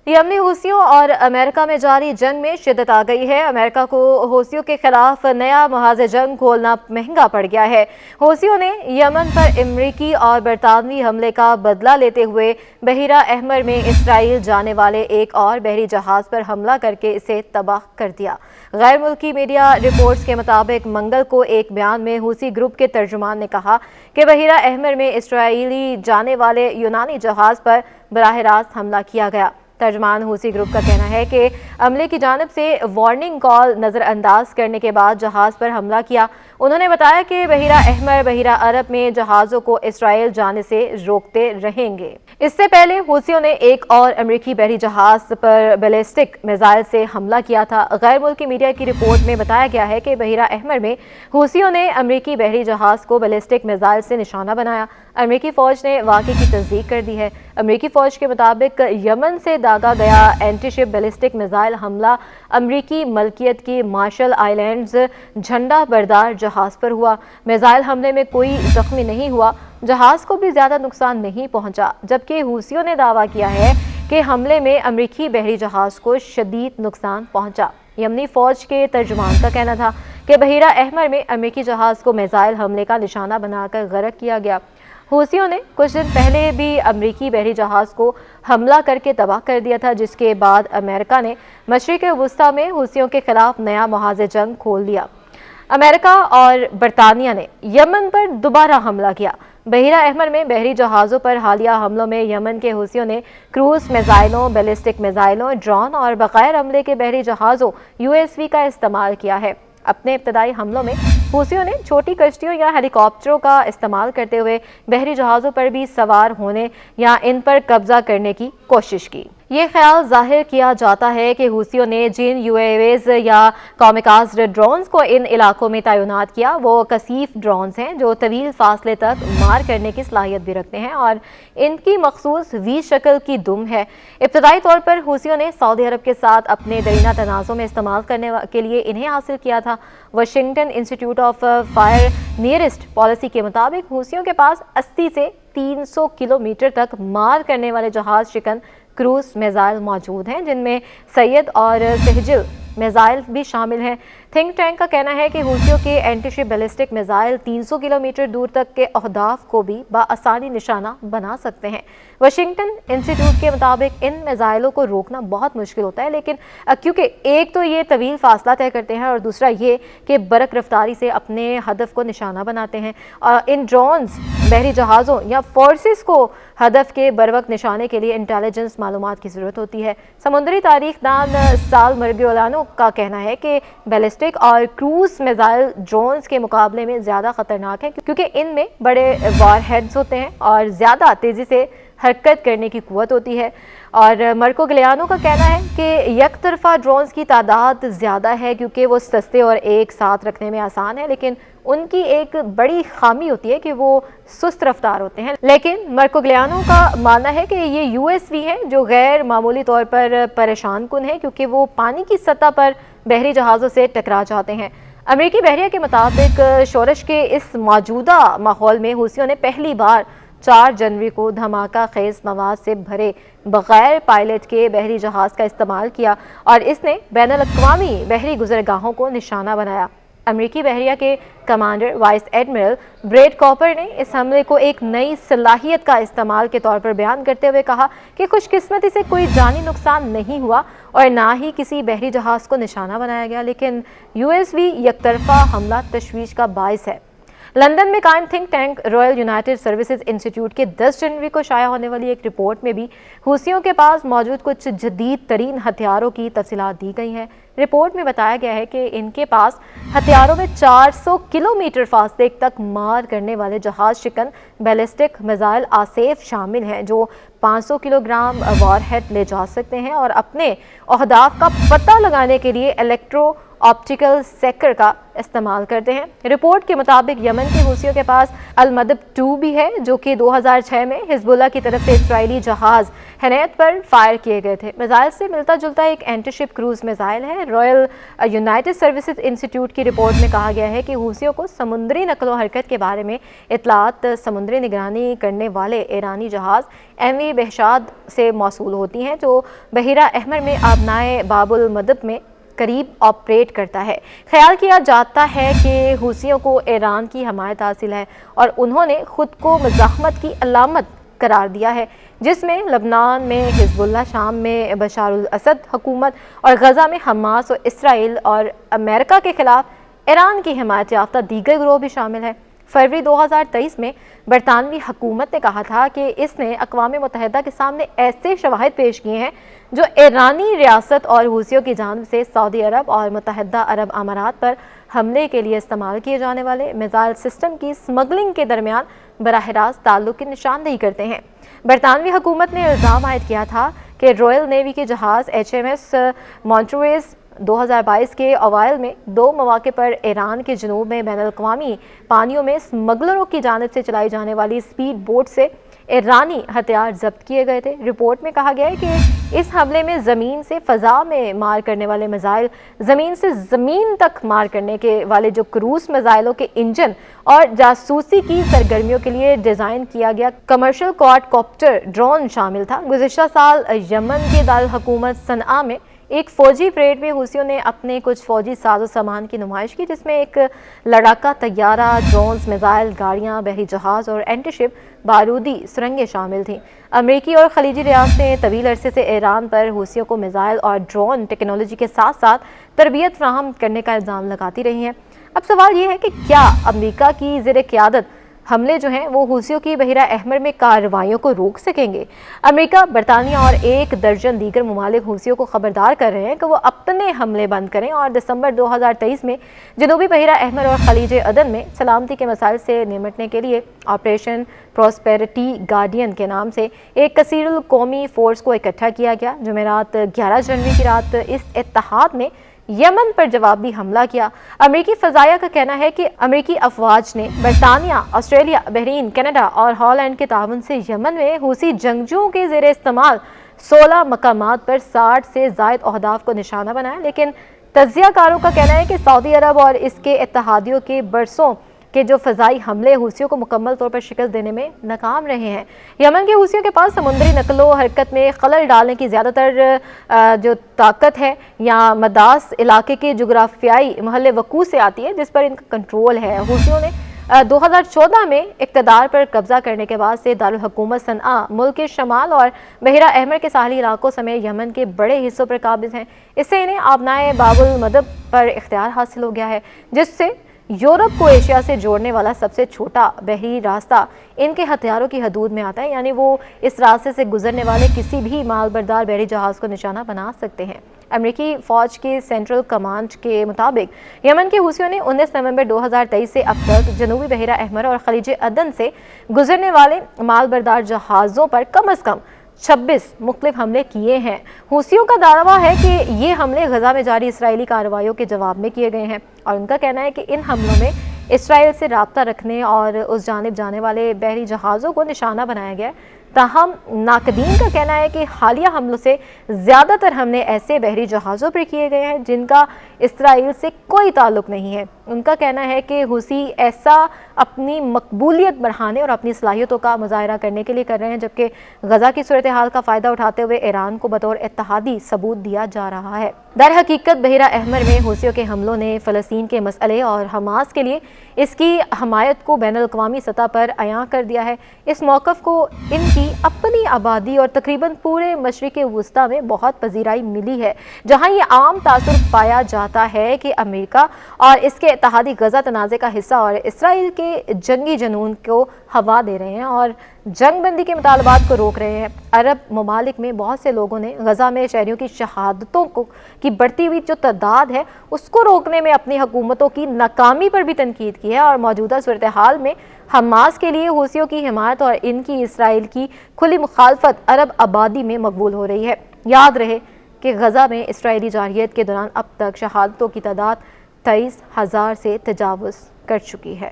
यमनी हूसियों और अमेरिका में जारी जंग में शिद्दत आ गई है। अमेरिका को हूसियों के खिलाफ नया मुहाज़ जंग खोलना महंगा पड़ गया है। हूसियों ने यमन पर अमरीकी और बरतानवी हमले का बदला लेते हुए बहीरा अहमर में इसराइल जाने वाले एक और बहरी जहाज़ पर हमला करके इसे तबाह कर दिया। गैर मुल्की मीडिया रिपोर्ट्स के मुताबिक मंगल को एक बयान में हूसी ग्रुप के तर्जुमान ने कहा कि बहीरा अहमर में इसराइली जाने वाले यूनानी जहाज़ पर बराह रास्त हमला किया गया। तर्जमान हूसी ग्रुप का कहना है कि अमले की जानिब से वार्निंग कॉल नज़रअंदाज करने के बाद जहाज़ पर हमला किया। उन्होंने बताया कि बहीरा अहमर बहीरा अरब में जहाज़ों को इसराइल जाने से रोकते रहेंगे। इससे पहले हूसियों ने एक और अमरीकी बहरी जहाज़ पर बैलिस्टिक मिसाइल से हमला किया था। गैर मुल्की मीडिया की रिपोर्ट में बताया गया है कि बहीरा अहमर में हूसियों ने अमरीकी बहरी जहाज़ को बैलिस्टिक मिसाइल से निशाना बनाया। अमरीकी फ़ौज ने वाक़े की तस्दीक कर दी है। अमरीकी फ़ौज के मुताबिक यमन से दागा गया एंटीशिप बैलिस्टिक मिसाइल हमला अमरीकी मलकियत की मार्शल आइलैंड्स झंडा बरदार जहाज़ पर हुआ। मिसाइल हमले में कोई ज़ख्मी नहीं हुआ, जहाज़ को भी ज़्यादा नुकसान नहीं पहुंचा, जबकि हूसियों ने दावा किया है कि हमले में अमरीकी बहरी जहाज़ को शदीद नुकसान पहुंचा। यमनी फ़ौज के तर्जुमान का कहना था कि बहीरा अहमर में अमरीकी जहाज़ को मिसाइल हमले का निशाना बनाकर गर्क किया गया। हूसियों ने कुछ दिन पहले भी अमरीकी बहरी जहाज़ को हमला करके तबाह कर दिया था, जिसके बाद अमेरिका ने मशरिक़ वुस्ता में हूसियों के खिलाफ नया मुहाज़ जंग खोल दिया। अमेरिका और बरतानिया ने यमन पर दोबारा हमला किया। बहीरा अहमर में बहरी जहाज़ों पर हालिया हमलों में यमन के हूसियों ने क्रूज़ मिसाइलों, बैलिस्टिक मिसाइलों, ड्रोन और बग़ैर हमले के बहरी जहाज़ों USV का इस्तेमाल किया है। अपने इब्तदाई हमलों में हूसियों ने छोटी कश्तियों या हेलीकॉप्टरों का इस्तेमाल करते हुए बहरी जहाज़ों पर भी सवार होने या इन पर कब्जा करने की कोशिश की। ये ख्याल जाहिर किया जाता है कि हूसियों ने जिन UAVs या कामिकाज़ ड्रोन्स को इन इलाकों में तैनात किया वो कसीफ ड्रोन्स हैं जो तवील फासले तक मार करने की सलाहियत भी रखते हैं और इनकी मखसूस वी शक्ल की दुम है। इब्तदाई तौर पर हूसियों ने सऊदी अरब के साथ अपने दरीना तनाज़ों में इस्तेमाल करने के लिए इन्हें हासिल किया था। Washington institute of fire nearest policy के मुताबिक हूसियों के पास 80 से 300 किलोमीटर तक मार करने वाले जहाज़ शिकन क्रूज मिसाइल मौजूद हैं, जिनमें सैयद और सहजिल मिसाइल भी शामिल हैं। थिंक टैंक का कहना है कि हूसियों के एंटीशिप बैलिस्टिक मिसाइल 300 किलोमीटर दूर तक के अहदाफ को भी बआसानी निशाना बना सकते हैं। वाशिंगटन इंस्टीट्यूट के मुताबिक इन मिसाइलों को रोकना बहुत मुश्किल होता है, लेकिन क्योंकि एक तो ये तवील फासला तय करते हैं और दूसरा ये कि बरक रफ्तारी से अपने हदफ को निशाना बनाते हैं। इन ड्रोन्स बहरी जहाज़ों या फोर्सेस को हदफ के बरवक्त निशाने के लिए इंटेलिजेंस मालूमात की ज़रूरत होती है। समुद्री तारीख दान साल मर्गियोलानो का कहना है कि बैलिस्टिक और क्रूज मिसाइल ड्रोन्स के मुकाबले में ज़्यादा ख़तरनाक है, क्योंकि इनमें बड़े वार हेड्स होते हैं और ज़्यादा तेज़ी से हरकत करने की कुव्वत होती है। और मर्को गिलियानो का कहना है कि एक तरफा ड्रोन्स की तादाद ज़्यादा है क्योंकि वो सस्ते और एक साथ रखने में आसान है, लेकिन उनकी एक बड़ी खामी होती है कि वो सुस्त रफ्तार होते हैं। लेकिन मर्को गिलियानो का मानना है कि ये USV हैं जो गैर मामूली तौर पर परेशान कुन है, क्योंकि वो पानी की सतह पर बहरी जहाज़ों से टकरा जाते हैं। अमरीकी बहरिया के मुताबिक शोरश के इस मौजूदा माहौल में हूसियों ने पहली बार 4 जनवरी को धमाका खेज मवाद से भरे बगैर पायलट के बहरी जहाज़ का इस्तेमाल किया और इसने बैनुल-अक़वामी बहरी गुज़रगाहों को निशाना बनाया। अमरीकी बहरिया के commander vice admiral bread copper ने इस हमले को एक नई सलाहियत का इस्तेमाल के तौर पर बयान करते हुए कहा कि खुशकिस्मती से कोई जानी नुकसान नहीं हुआ और ना ही किसी बहरी जहाज़ को निशाना बनाया गया, लेकिन USV यकतरफा हमला तशवीश का बाइस है। लंदन में कायम think tank royal United services institute के 10 जनवरी को शाया होने वाली एक रिपोर्ट में भी हूसियों के पास मौजूद कुछ जदीद तरीन हथियारों की तफसीलात दी गई हैं। रिपोर्ट में बताया गया है कि इनके पास हथियारों में 400 किलोमीटर फासले तक मार करने वाले जहाज शिकन बैलिस्टिक मिसाइल आसेफ शामिल हैं, जो 500 किलोग्राम वॉरहेड ले जा सकते हैं और अपने अहदाफ का पता लगाने के लिए इलेक्ट्रो ऑप्टिकल सेक्टर का इस्तेमाल करते हैं। रिपोर्ट के मुताबिक यमन के हूसियों के पास अल-मदब 2 भी है, जो कि 2006 में हिजबुल्लाह की तरफ से इस्राएली जहाज हनैत पर फायर किए गए थे। मिसाइल से मिलता जुलता एक एंटीशिप क्रूज मिसाइल है। रॉयल यूनाइटेड सर्विसेज इंस्टीट्यूट की रिपोर्ट में कहा गया है कि हूसियों को समुद्री नकलो हरकत के बारे में इतलात समुद्री निगरानी करने वाले ईरानी जहाज MV बहशाद से मौसूल होती हैं, जो बहिरा अहमर में आबनाए बाबुल मदब में करीब ऑपरेट करता है। ख्याल किया जाता है कि हूसियों को ईरान की हमायत हासिल है और उन्होंने खुद को मुज़ाहमत की अलामत करार दिया है, जिसमें लबनान में हिजबुल्लाह, शाम में बशारुल असद हुकूमत और गज़ा में हमास और इसराइल और अमेरिका के खिलाफ ईरान की हिमायत याफ्ता दीगर ग्रोह भी शामिल है। फरवरी 2023 में बरतानवी हुकूमत ने कहा था कि इसने अक़वाम मुत्तहिदा के सामने ऐसे शवाहिद पेश किए हैं जो ईरानी रियासत और हूसियों की जानिब से सऊदी अरब और मुत्तहिदा अरब अमारात पर हमले के लिए इस्तेमाल किए जाने वाले मिसाइल सिस्टम की स्मगलिंग के दरमियान बराह रास्त ताल्लुक़ की निशानदेही करते हैं। बरतानवी हुकूमत ने इल्ज़ाम आयद किया था कि रॉयल नेवी के जहाज़ HMS मॉन्ट्रोएस 2022 के अवाइल में 2 मौक़े पर ईरान के जनूब में बैनुल-अक़वामी पानियों में स्मगलरों की जानिब से चलाई जाने वाली स्पीड बोट से ईरानी हथियार जब्त किए गए थे। रिपोर्ट में कहा गया है कि इस हमले में ज़मीन से फ़ज़ा में मार करने वाले मिसाइल, ज़मीन से ज़मीन तक मार करने के वाले जो क्रूज़ मिसाइलों के इंजन और जासूसी की सरगर्मियों के लिए डिज़ाइन किया गया कमर्शियल क्वाडकॉप्टर ड्रोन शामिल था। गुज़िश्ता साल यमन के दारुल हुकूमत सनआ में एक फ़ौजी परेड में हूसियों ने अपने कुछ फ़ौजी साजो सामान की नुमाइश की, जिसमें एक लड़ाका तैयारा, ड्रोन्स, मिसाइल, गाड़ियाँ, बहरी जहाज़ और एंटीशिप बारूदी सुरंगें शामिल थीं। अमरीकी और खलीजी रियासतें तवील अरसे से ईरान पर हूसियों को मिसाइल और ड्रोन टेक्नोलॉजी के साथ साथ तरबियत फराहम करने का इल्ज़ाम लगाती रही हैं। अब सवाल ये है कि क्या अमरीका की ज़ेर क़यादत हमले जो हैं वो हूसियों की बहिरा अहमर में कार्रवाइयों को रोक सकेंगे? अमेरिका, बरतानिया और 1 दर्जन दीगर ममालिक हूसियों को खबरदार कर रहे हैं कि वो अपने हमले बंद करें और दिसंबर 2023 में जनूबी बहिरा अहमर और खलीज अदन में सलामती के मसाइल से निपटने के लिए ऑपरेशन प्रॉस्पेरिटी गार्डियन के नाम से एक कसीरुल कौमी फ़ोर्स को इकट्ठा किया गया। जुमेरात 11 जनवरी की रात इस इत्तेहाद ने यमन पर जवाबी हमला किया। अमेरिकी फ़ज़ाया का कहना है कि अमेरिकी अफवाज ने बरतानिया, ऑस्ट्रेलिया, बहरीन, कनाडा और हॉलैंड के ताउन से यमन में हूसी जंगजुओं के ज़ेरे इस्तेमाल 16 मकामात पर 60 से ज़ायद अहदाफ को निशाना बनाया, लेकिन तज्ज़ियाकारों का कहना है कि सऊदी अरब और इसके इत्तेहादियों के बरसों के जो फ़ज़ाई हमले हूसियों को मुकम्मल तौर पर शिकस्त देने में नाकाम रहे हैं। यमन के हूसियों के पास समुद्री नकलो हरकत में खलल डालने की ज़्यादातर जो ताकत है या मदास इलाके के जुग्राफियाई महल वकू से आती है, जिस पर इनका कंट्रोल है। हूसियों ने 2014 में इक़्तिदार पर कब्जा करने के बाद से दारुल हुकूमत सनआ, मुल्क के शमाल और बहिरा अहमर के साहली इलाकों समेत यमन के बड़े हिस्सों पर काबिज हैं। इससे इन्हें आबनाए बाबुल मदब पर इख्तियार हासिल हो गया है, जिससे यूरोप को एशिया से जोड़ने वाला सबसे छोटा बहरी रास्ता इनके हथियारों की हदूद में आता है, यानी वो इस रास्ते से गुजरने वाले किसी भी मालबरदार बहरी जहाज़ को निशाना बना सकते हैं। अमेरिकी फ़ौज के सेंट्रल कमांड के मुताबिक यमन के हूसियों ने 19 नवंबर 2023 से अब तक जनूबी बहिरा अहमर और खलीज अदन से गुजरने वाले मालबरदार जहाज़ों पर कम अज़ कम 26 मुख्तलिफ हमले किए हैं। हूसियों का दावा है कि ये हमले गजा में जारी इसराइली कार्रवाइयों के जवाब में किए गए हैं और उनका कहना है कि इन हमलों में इसराइल से राब्ता रखने और उस जानिब जाने वाले बहरी जहाज़ों को निशाना बनाया गया है। ताहम नाकदीन का कहना है कि हालिया हमलों से ज़्यादातर हमले ऐसे बहरी जहाज़ों पर किए गए हैं जिनका इसराइल से कोई ताल्लुक़ नहीं है। उनका कहना है कि हूसी ऐसा अपनी मकबूलियत बढ़ाने और अपनी सलाहियतों का मुजाहरा करने के लिए कर रहे हैं, जबकि गजा की सूरत हाल का फ़ायदा उठाते हुए ईरान को बतौर इत्तेहादी सबूत दिया जा रहा है। दर हकीकत बहिरा अहमर में हूसियों के हमलों ने फ़लस्तीन के मसले और हमास के लिए इसकी हमायत को बैनुल-अक़वामी सतह पर अयां कर दिया है। इस मौक़िफ़ को इनकी अपनी आबादी और तकरीबन पूरे मशरिक़ वुस्ता में बहुत पजीराई मिली है, जहाँ ये आम तासुर पाया जाता है कि अमेरिका और इसके इत्तेहादी गजा तनाज़े का हिस्सा और इसराइल के जंगी जनून को हवा दे रहे हैं और जंग बंदी के मुतालबात को रोक रहे हैं। अरब ममालिक में बहुत से लोगों ने गजा में शहरियों की शहादतों को की बढ़ती हुई जो तादाद है उसको रोकने में अपनी हुकूमतों की नाकामी पर भी तनकीद की है और मौजूदा सूरत हाल में हमास के लिए हूसियों की हिमायत और इनकी इसराइल की खुली मुखालफत अरब आबादी में मकबूल हो रही है। याद रहे, کہ غزہ میں اسرائیلی جارحیت کے دوران اب تک شہادتوں کی تعداد 23,000 سے تجاوز کر چکی ہے۔